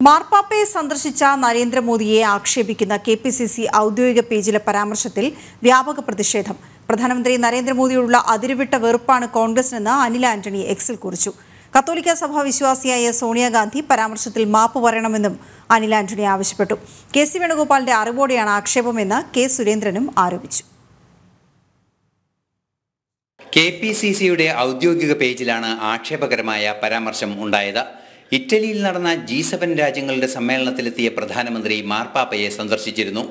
മാർപ്പാപ്പയെ സന്ദർശിച്ച നരേന്ദ്രമോദിയെ ആക്ഷേപിക്കുന്ന കെപിസിസി ഔദ്യോഗിക പേജിലെ പരാമർശത്തിൽ വ്യാപക പ്രതിഷേധം. പ്രധാനമന്ത്രി നരേന്ദ്രമോദിയോടുള്ള അതിരുവിട്ട വെറുപ്പാണ് കോൺഗ്രസിനെന്ന് അനിൽ ആന്റണി എക്സിൽ കുറിച്ചു. കത്തോലിക്ക സഭ വിശ്വാസിയായ സോണിയാഗാന്ധി പരാമർശത്തിൽ മാപ്പ് പറയണമെന്നും അനിൽ ആന്റണി ആവശ്യപ്പെട്ടു. കെ.സി. വേണുഗോപാലിന്റെ അറിവോടെയാണ് ആക്ഷേപമെന്ന് കെ. സുരേന്ദ്രനും ആരോപിച്ചു. കെപിസിസിയുടെ ഔദ്യോഗിക പേജിലാണ് ആക്ഷേപകരമായ പരാമർശം ഉണ്ടായത്. ഇറ്റലിയിൽ നടന്ന G7 രാജ്യങ്ങളുടെ സമ്മേളനത്തിലെത്തിയ പ്രധാനമന്ത്രി മാർപ്പാപ്പയെ സന്ദർശിച്ചിരുന്നു.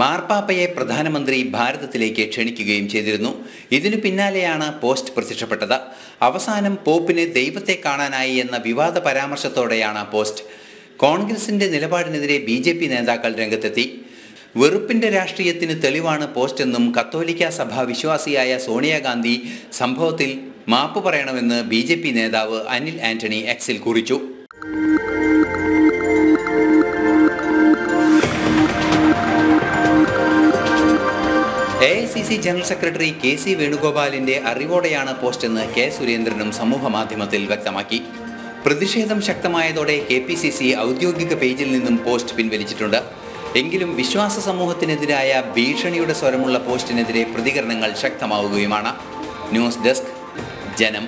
മാർപ്പാപ്പയെ പ്രധാനമന്ത്രി ഭാരതത്തിലേക്ക് ക്ഷണിക്കുകയും ചെയ്തിരുന്നു. ഇതിനു പിന്നാലെയാണ് പോസ്റ്റ് പ്രത്യക്ഷപ്പെട്ടത്. അവസാനം പോപ്പിന് ദൈവത്തെ കാണാനായി എന്ന വിവാദ പരാമർശത്തോടെയാണ് പോസ്റ്റ്. കോൺഗ്രസിന്റെ നിലപാടിനെതിരെ BJP നേതാക്കൾ രംഗത്തെത്തി. വെറുപ്പിന്റെ രാഷ്ട്രീയത്തിന് തെളിവാണ് പോസ്റ്റെന്നും കത്തോലിക്ക സഭ വിശ്വാസിയായ സോണിയാഗാന്ധി സംഭവത്തിൽ മാപ്പ് പറയണമെന്ന് BJP നേതാവ് അനിൽ ആന്റണി എക്സിൽ കുറിച്ചു. AICC general secretary K C. വേണുഗോപാലിന്റെ അറിവോടെയാണ് പോസ്റ്റെന്ന് കെ. സുരേന്ദ്രനും സമൂഹ മാധ്യമത്തിൽ വ്യക്തമാക്കി. പ്രതിഷേധം ശക്തമായതോടെ കെപിസിസി ഔദ്യോഗിക പേജിൽ നിന്നും പോസ്റ്റ് പിൻവലിച്ചിട്ടുണ്ട്. എങ്കിലും വിശ്വാസ സമൂഹത്തിനെതിരായ ഭീഷണിയുടെ സ്വരമുള്ള പോസ്റ്റിനെതിരെ പ്രതികരണങ്ങൾ ശക്തമാവുകയുമാണ്. ന്യൂസ് ഡെസ്ക്, ജനം.